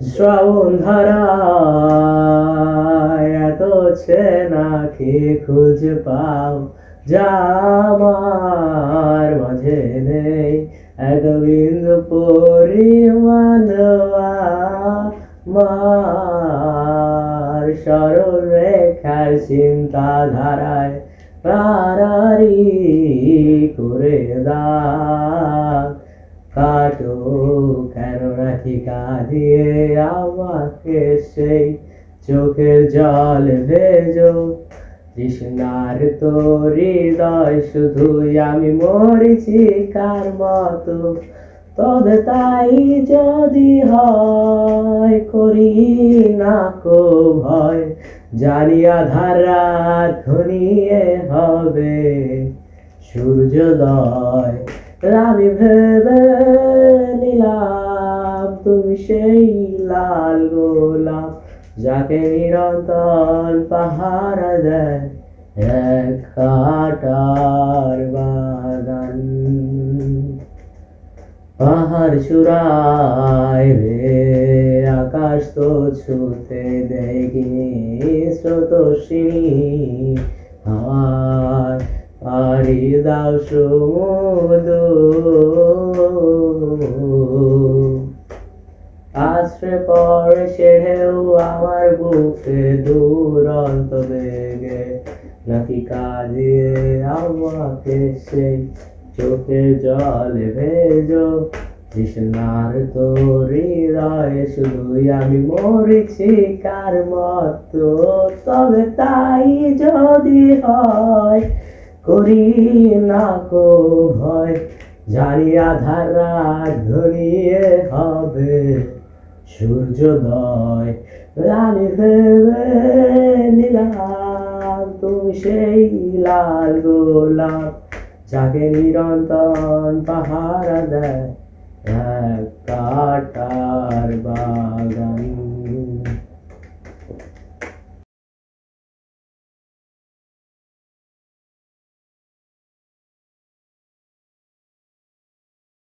শ্রাবণ ধারায় এত চেনা কে খুঁজে পাও যা আমার মাঝে নেই এক বিন্দু পরিমাণ আমার সরল রেখার চিন্তাধারায় প্রাণারি করে দাও কাটো কেন নাকি কাঁদিয়ে আমাকে সেই চোখের জল ভেজো তৃষ্ণার তোর হৃদয় শুধুই আমি মরিছি কার মতো তবে তাই যদি হয় করি না কো ভয় জানি আধার রাত ঘনিয়ে হবে সূর্যোদয় আমি ভেবে নিলাম তুমি সেই লাল গোলাপ যাকে নিরন্তর পাহারা দেয় এক কাঁটার বাগান পাহাড় চূড়ায় রে আকাশ তো ছুতে দেখিনি স্রোতস্বিনী হাওয়ায় পাড়ি দাও সমুদ্র আশ্রে পড়ে সে ঢেউ আমার বুকে দুরন্ত বেগে নাকি কাঁদিয়ে আমাকে সেই চোখে জলে ভেজো তৃষ্ণার তোর হৃদয়ে শুধুই আমি মরিছি কার মতো তবে তাই যদি হয় করি না কো ভয় জানি আধার রাত ঘনিয়ে হবে সূর্যোদয় আমি ভেবে নিলাম তুমি সেই লাল গোলাপ যাকে নিরন্তর পাহারা দেয়